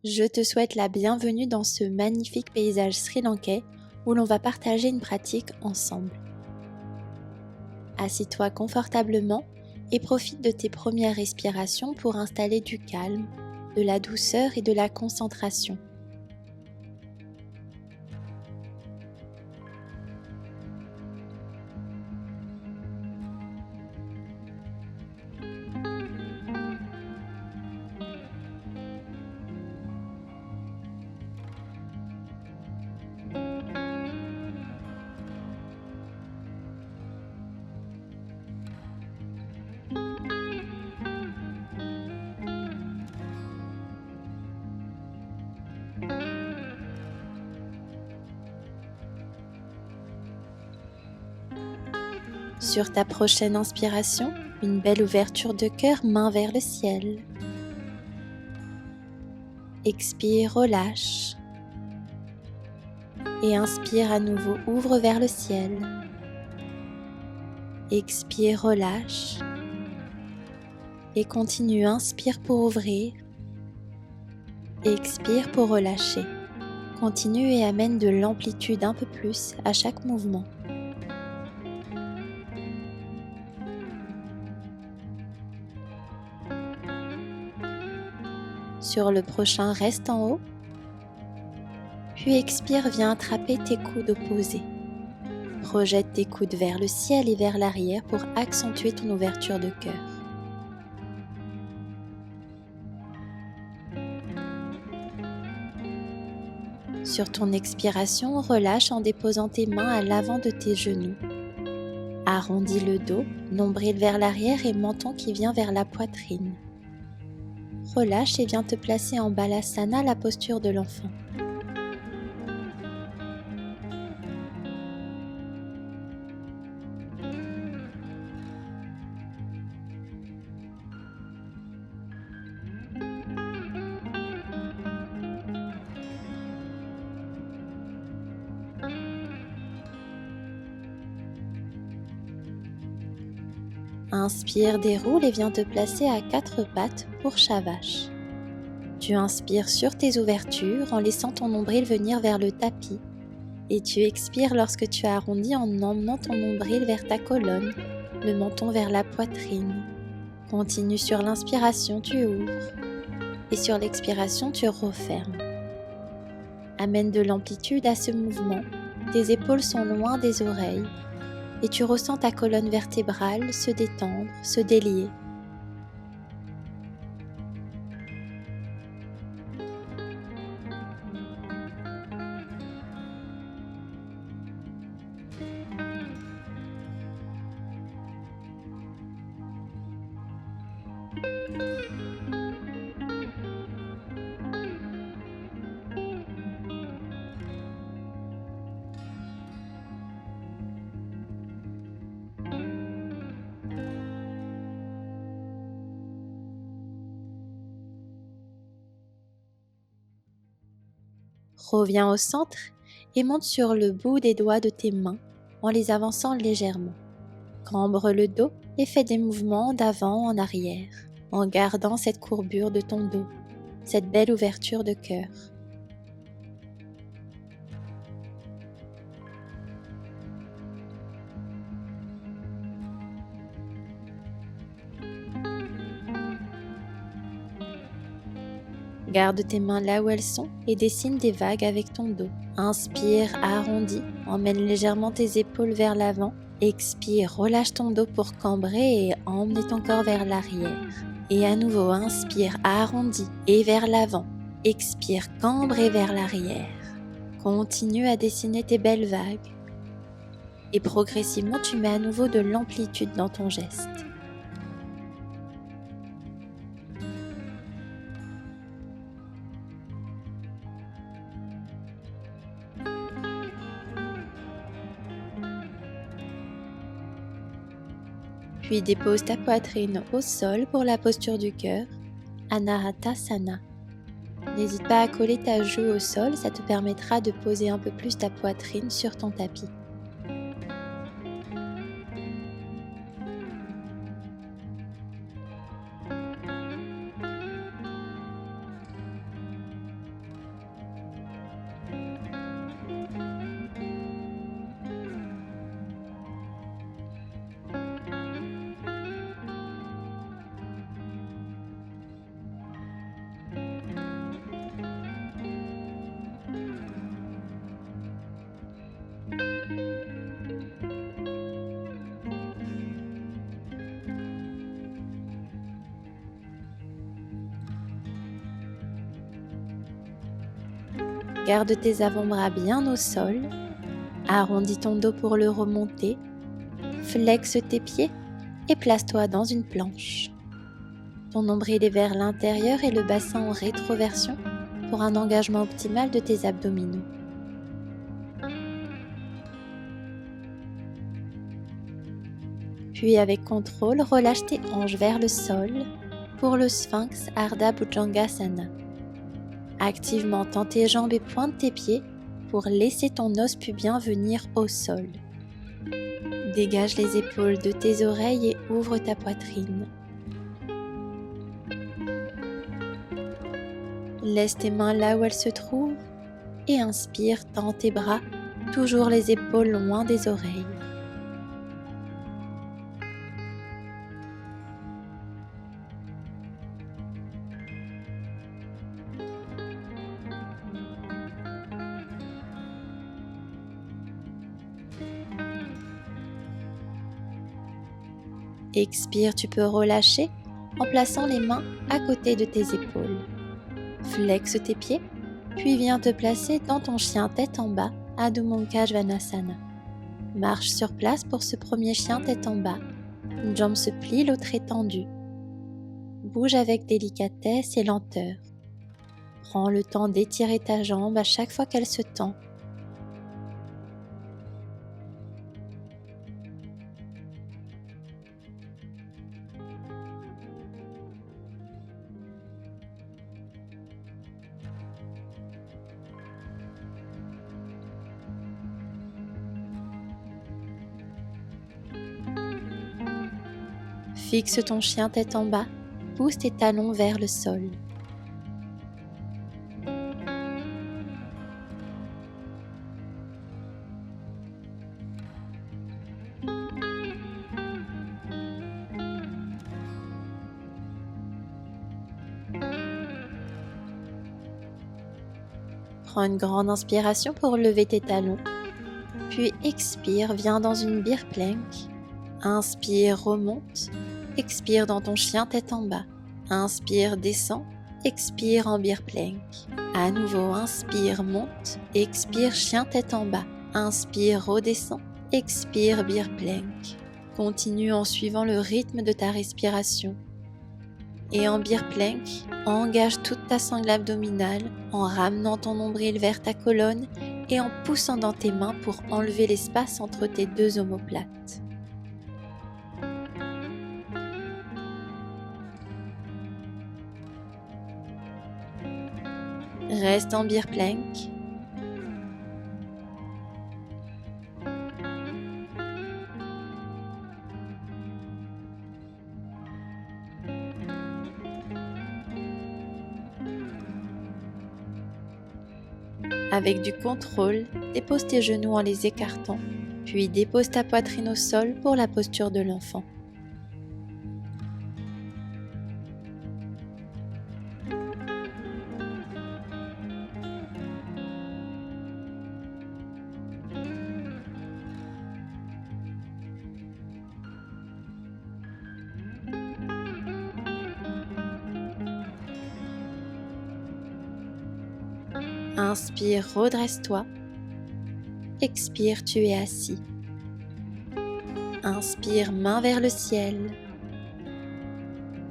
Je te souhaite la bienvenue dans ce magnifique paysage sri-lankais où l'on va partager une pratique ensemble. Assis-toi confortablement et profite de tes premières respirations pour installer du calme, de la douceur et de la concentration. Sur ta prochaine inspiration, une belle ouverture de cœur, main vers le ciel. Expire, relâche. Et inspire à nouveau, ouvre vers le ciel. Expire, relâche. Et continue, inspire pour ouvrir. Expire pour relâcher. Continue et amène de l'amplitude un peu plus à chaque mouvement. Sur le prochain, reste en haut. Puis expire, viens attraper tes coudes opposés. Projette tes coudes vers le ciel et vers l'arrière pour accentuer ton ouverture de cœur. Sur ton expiration, relâche en déposant tes mains à l'avant de tes genoux. Arrondis le dos, nombril vers l'arrière et menton qui vient vers la poitrine. Relâche et viens te placer en Balasana, la posture de l'enfant. Inspire, déroule et viens te placer à quatre pattes pour Shavash. Tu inspires sur tes ouvertures en laissant ton nombril venir vers le tapis et tu expires lorsque tu arrondis en emmenant ton nombril vers ta colonne, le menton vers la poitrine. Continue sur l'inspiration, tu ouvres et sur l'expiration, tu refermes. Amène de l'amplitude à ce mouvement, tes épaules sont loin des oreilles et tu ressens ta colonne vertébrale se détendre, se délier. Reviens au centre et monte sur le bout des doigts de tes mains en les avançant légèrement. Cambre le dos et fais des mouvements d'avant en arrière en gardant cette courbure de ton dos, cette belle ouverture de cœur. Garde tes mains là où elles sont et dessine des vagues avec ton dos. Inspire, arrondis, emmène légèrement tes épaules vers l'avant. Expire, relâche ton dos pour cambrer et emmener ton corps vers l'arrière. Et à nouveau, inspire, arrondis et vers l'avant. Expire, cambre et vers l'arrière. Continue à dessiner tes belles vagues. Et progressivement, tu mets à nouveau de l'amplitude dans ton geste. Puis dépose ta poitrine au sol pour la posture du cœur, Anahatasana. N'hésite pas à coller ta joue au sol, ça te permettra de poser un peu plus ta poitrine sur ton tapis. Garde tes avant-bras bien au sol, arrondis ton dos pour le remonter, flexe tes pieds et place-toi dans une planche. Ton nombril est vers l'intérieur et le bassin en rétroversion pour un engagement optimal de tes abdominaux. Puis avec contrôle, relâche tes hanches vers le sol pour le Sphinx Ardha Bhujangasana. Activement tends tes jambes et pointe tes pieds pour laisser ton os pubien venir au sol. Dégage les épaules de tes oreilles et ouvre ta poitrine. Laisse tes mains là où elles se trouvent et inspire, tends tes bras, toujours les épaules loin des oreilles. Expire, tu peux relâcher en plaçant les mains à côté de tes épaules. Flexe tes pieds, puis viens te placer dans ton chien tête en bas, Adho Mukha Svanasana. Marche sur place pour ce premier chien tête en bas. Une jambe se plie, l'autre est tendue. Bouge avec délicatesse et lenteur. Prends le temps d'étirer ta jambe à chaque fois qu'elle se tend. Fixe ton chien tête en bas, pousse tes talons vers le sol. Prends une grande inspiration pour lever tes talons, puis expire, viens dans une beer plank. Inspire, remonte, expire dans ton chien tête en bas. Inspire, descend, expire en beer plank. À nouveau, inspire, monte, expire, chien tête en bas. Inspire, redescend, expire, beer plank. Continue en suivant le rythme de ta respiration. Et en beer plank, engage toute ta sangle abdominale en ramenant ton nombril vers ta colonne et en poussant dans tes mains pour enlever l'espace entre tes deux omoplates. Reste en beer plank. Avec du contrôle, dépose tes genoux en les écartant, puis dépose ta poitrine au sol pour la posture de l'enfant. Inspire, redresse-toi. Expire, tu es assis. Inspire, main vers le ciel.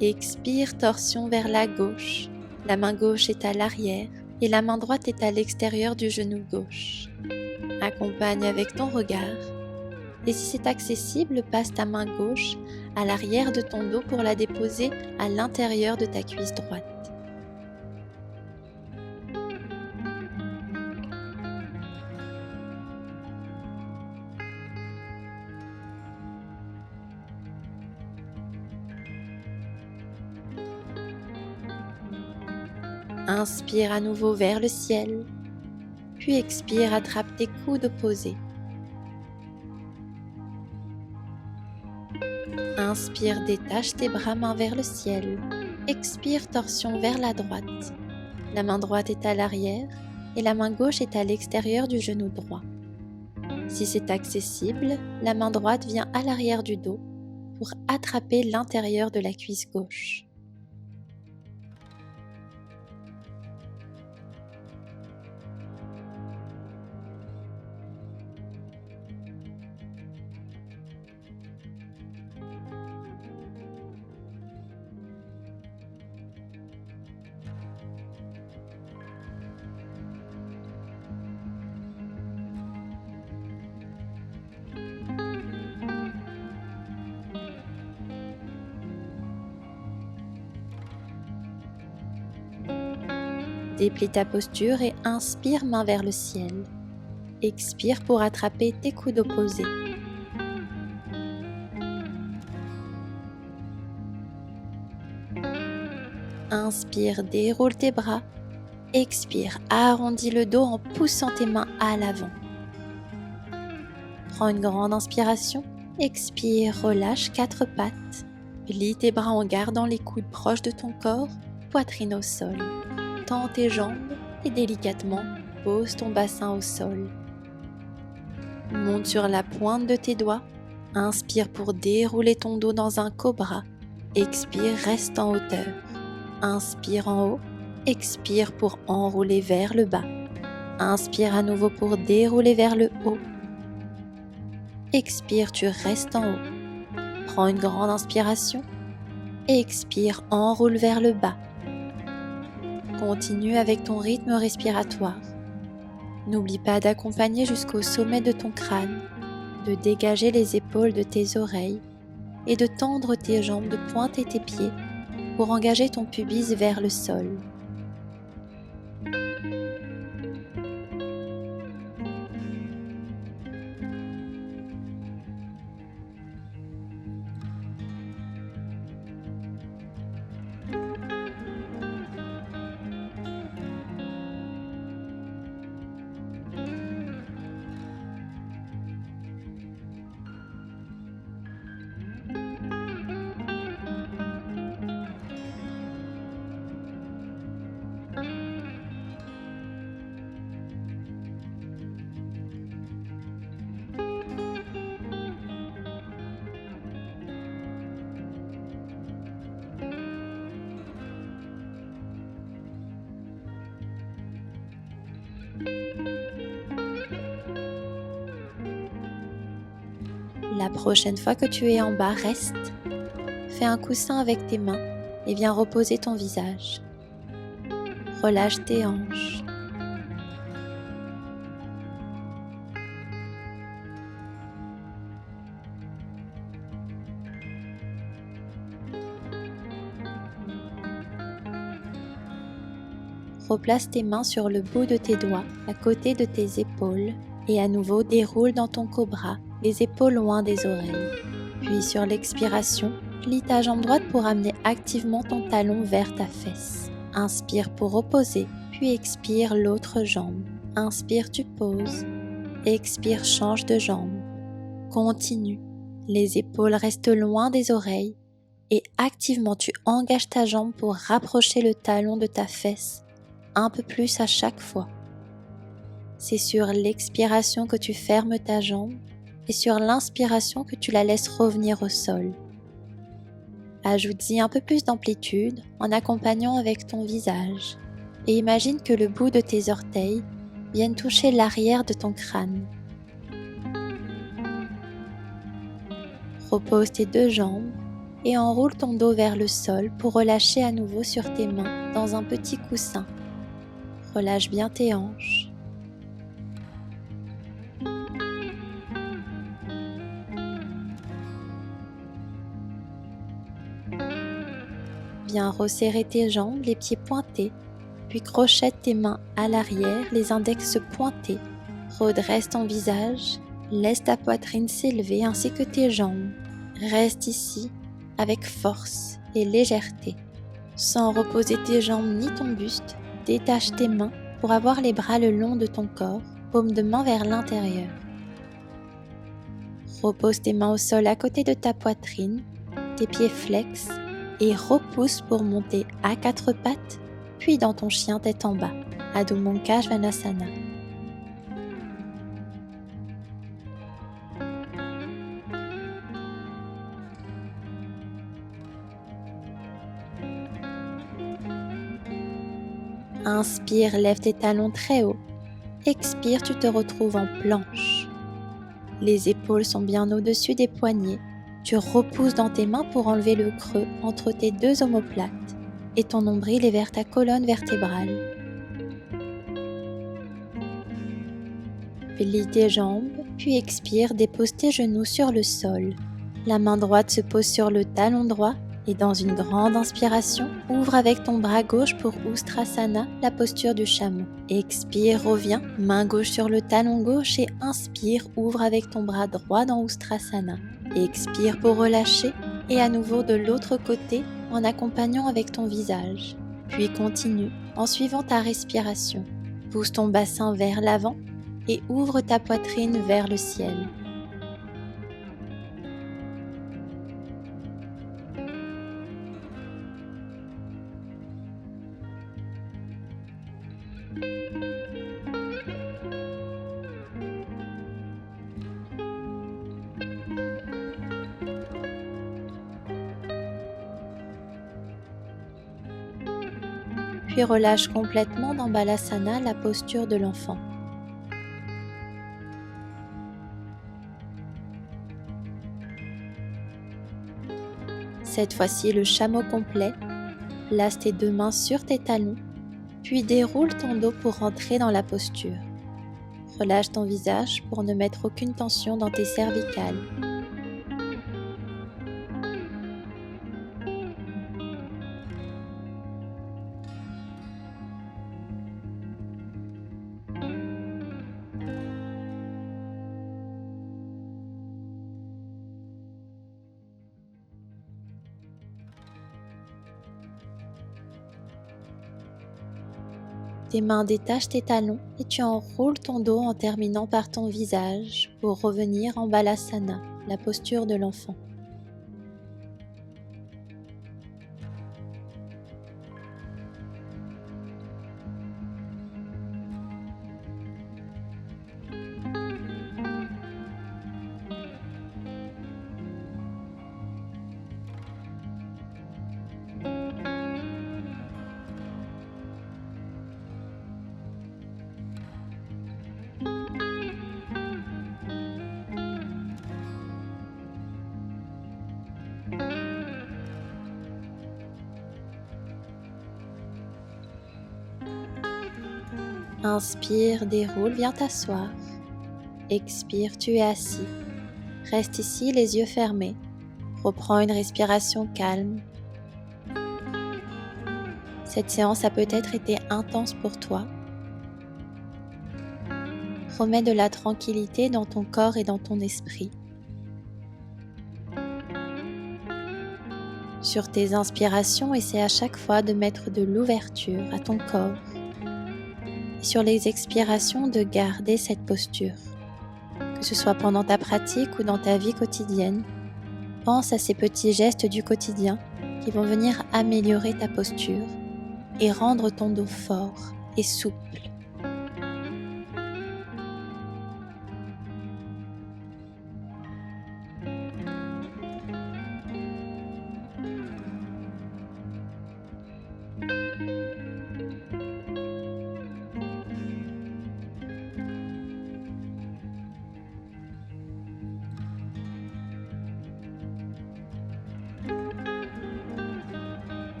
Expire, torsion vers la gauche. La main gauche est à l'arrière et la main droite est à l'extérieur du genou gauche. Accompagne avec ton regard. Et si c'est accessible, passe ta main gauche à l'arrière de ton dos pour la déposer à l'intérieur de ta cuisse droite. Inspire à nouveau vers le ciel, puis expire, attrape tes coudes opposés. Inspire, détache tes bras, main vers le ciel. Expire, torsion vers la droite. La main droite est à l'arrière et la main gauche est à l'extérieur du genou droit. Si c'est accessible, la main droite vient à l'arrière du dos pour attraper l'intérieur de la cuisse gauche. Déplie ta posture et inspire main vers le ciel. Expire pour attraper tes coudes opposés. Inspire, déroule tes bras. Expire, arrondis le dos en poussant tes mains à l'avant. Prends une grande inspiration. Expire, relâche 4 pattes. Plie tes bras en gardant les coudes proches de ton corps, poitrine au sol. Tends tes jambes et délicatement, pose ton bassin au sol. Monte sur la pointe de tes doigts. Inspire pour dérouler ton dos dans un cobra. Expire, reste en hauteur. Inspire en haut. Expire pour enrouler vers le bas. Inspire à nouveau pour dérouler vers le haut. Expire, tu restes en haut. Prends une grande inspiration. Expire, enroule vers le bas. Continue avec ton rythme respiratoire. N'oublie pas d'accompagner jusqu'au sommet de ton crâne, de dégager les épaules de tes oreilles et de tendre tes jambes, de pointer tes pieds pour engager ton pubis vers le sol. La prochaine fois que tu es en bas, reste. Fais un coussin avec tes mains et viens reposer ton visage. Relâche tes hanches. Replace tes mains sur le bout de tes doigts, à côté de tes épaules, et à nouveau déroule dans ton cobra, les épaules loin des oreilles. Puis sur l'expiration, plie ta jambe droite pour amener activement ton talon vers ta fesse. Inspire pour reposer, puis expire l'autre jambe. Inspire, tu poses. Expire, change de jambe. Continue. Les épaules restent loin des oreilles et activement tu engages ta jambe pour rapprocher le talon de ta fesse un peu plus à chaque fois. C'est sur l'expiration que tu fermes ta jambe et sur l'inspiration que tu la laisses revenir au sol. Ajoute-y un peu plus d'amplitude en accompagnant avec ton visage et imagine que le bout de tes orteils vienne toucher l'arrière de ton crâne. Repose tes 2 jambes et enroule ton dos vers le sol pour relâcher à nouveau sur tes mains dans un petit coussin. Relâche bien tes hanches. Viens resserrer tes jambes, les pieds pointés, puis crochette tes mains à l'arrière, les index pointés. Redresse ton visage, laisse ta poitrine s'élever ainsi que tes jambes. Reste ici avec force et légèreté. Sans reposer tes jambes ni ton buste, détache tes mains pour avoir les bras le long de ton corps, paume de main vers l'intérieur. Repose tes mains au sol à côté de ta poitrine, tes pieds flex et repousse pour monter à 4 pattes, puis dans ton chien tête en bas, Adho Mukha Svanasana. Inspire, lève tes talons très haut. Expire, tu te retrouves en planche. Les épaules sont bien au-dessus des poignets. Tu repousses dans tes mains pour enlever le creux entre tes 2 omoplates et ton nombril est vers ta colonne vertébrale. Plie tes jambes, puis expire, dépose tes genoux sur le sol. La main droite se pose sur le talon droit Et dans une grande inspiration, ouvre avec ton bras gauche pour Ustrasana, la posture du chameau. Expire, reviens, main gauche sur le talon gauche et inspire, ouvre avec ton bras droit dans Ustrasana. Expire pour relâcher et à nouveau de l'autre côté en accompagnant avec ton visage. Puis continue en suivant ta respiration. Pousse ton bassin vers l'avant et ouvre ta poitrine vers le ciel. Puis relâche complètement dans Balasana, la posture de l'enfant. Cette fois-ci, le chameau complet. Place tes deux mains sur tes talons, puis déroule ton dos pour rentrer dans la posture. Relâche ton visage pour ne mettre aucune tension dans tes cervicales. Tes mains détachent tes talons et tu enroules ton dos en terminant par ton visage pour revenir en Balasana, la posture de l'enfant. Inspire, déroule, viens t'asseoir. Expire, tu es assis. Reste ici, les yeux fermés. Reprends une respiration calme. Cette séance a peut-être été intense pour toi. Remets de la tranquillité dans ton corps et dans ton esprit. Sur tes inspirations, essaie à chaque fois de mettre de l'ouverture à ton corps. Et sur les expirations, de garder cette posture. Que ce soit pendant ta pratique ou dans ta vie quotidienne, pense à ces petits gestes du quotidien qui vont venir améliorer ta posture et rendre ton dos fort et souple.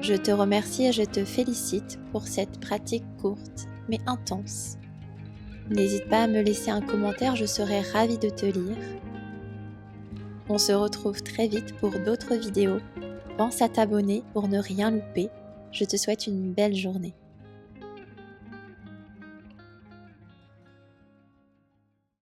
Je te remercie et je te félicite pour cette pratique courte mais intense. N'hésite pas à me laisser un commentaire, je serai ravie de te lire. On se retrouve très vite pour d'autres vidéos. Pense à t'abonner pour ne rien louper. Je te souhaite une belle journée.